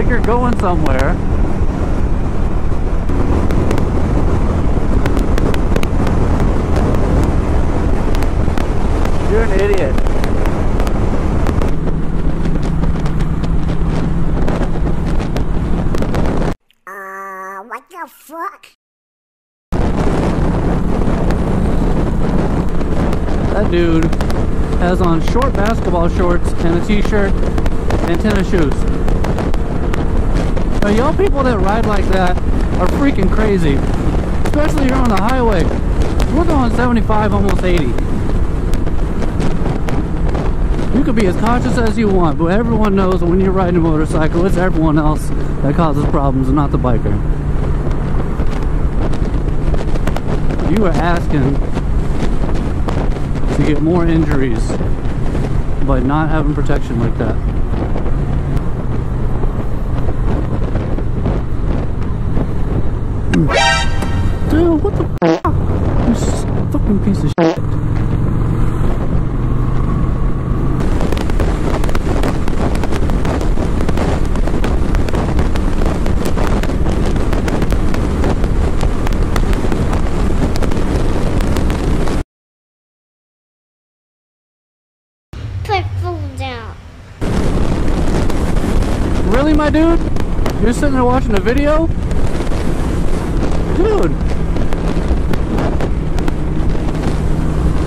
like you're going somewhere. You're an idiot. What the fuck? That dude has on short basketball shorts and a t-shirt and tennis shoes. Now, y'all people that ride like that are freaking crazy. Especially here on the highway. We're going 75, almost 80. You could be as cautious as you want, but everyone knows that when you're riding a motorcycle, it's everyone else that causes problems and not the biker. You are asking to get more injuries by not having protection like that. Dude, what the fuck? You fucking piece of shit. Put phone down. Really, my dude? You're sitting there watching a video? Dude!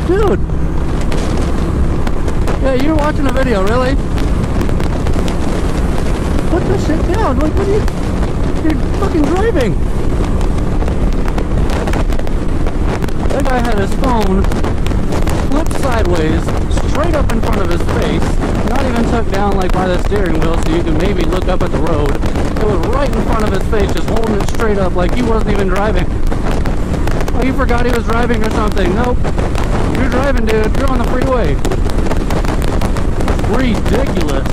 Dude! Yeah, you're watching a video, really? Put this shit down. Like, what are you... You're fucking driving! That guy had his phone flipped sideways, straight up in front of his face, not even tucked down like by the steering wheel so you can maybe look up at the road. It was right in front of his face, just holding it straight up like he wasn't even driving. Oh, you forgot he was driving or something. Nope. You're driving, dude. You're on the freeway. Ridiculous.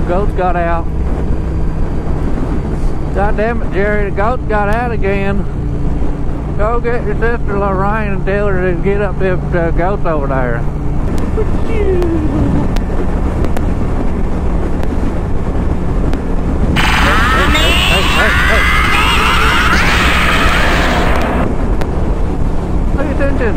Goats got out. God damn it, Jerry, the goats got out again. Go get your sister Lorraine and tell her to get up them goats over there. Hey. Pay attention.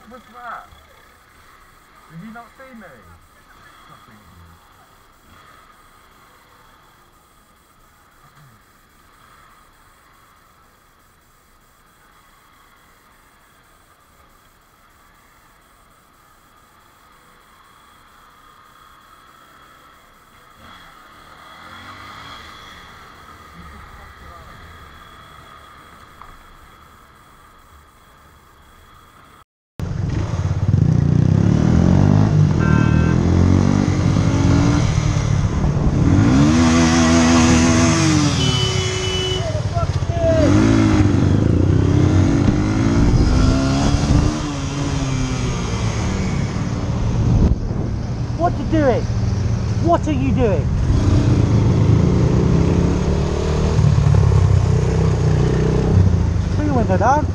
What's that? Did you not see me? What you doing? What are you doing? Put your window down.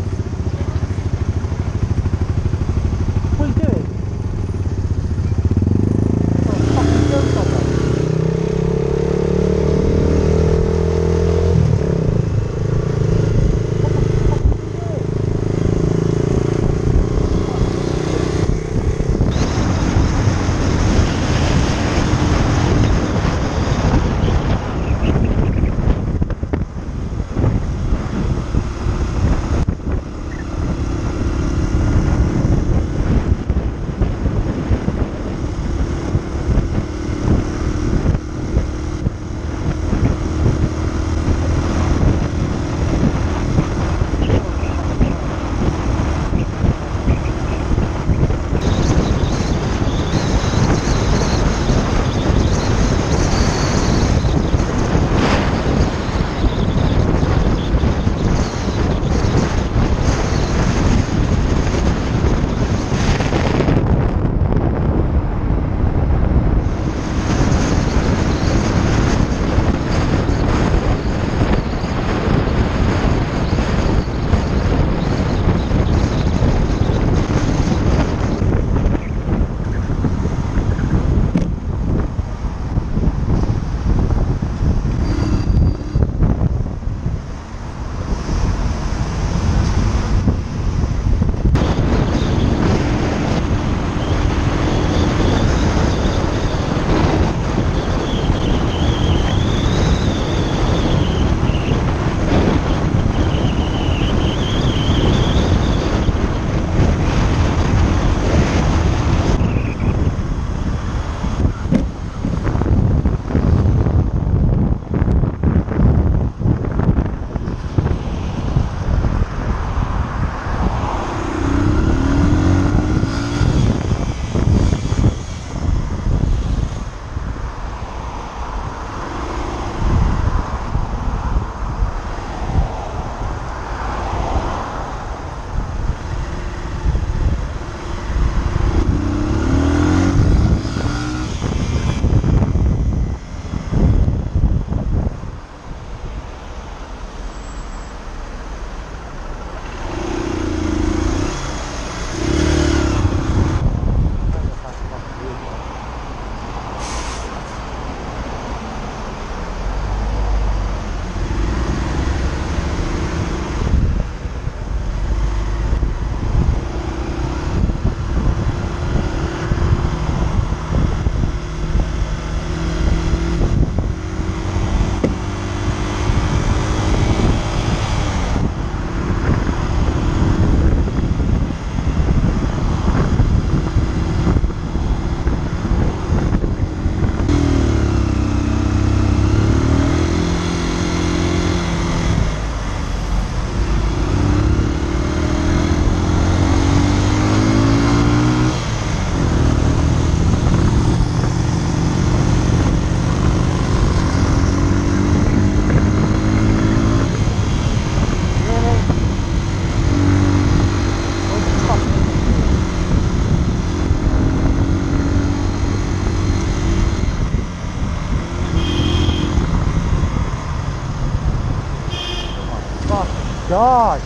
god.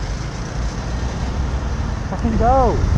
Fucking go.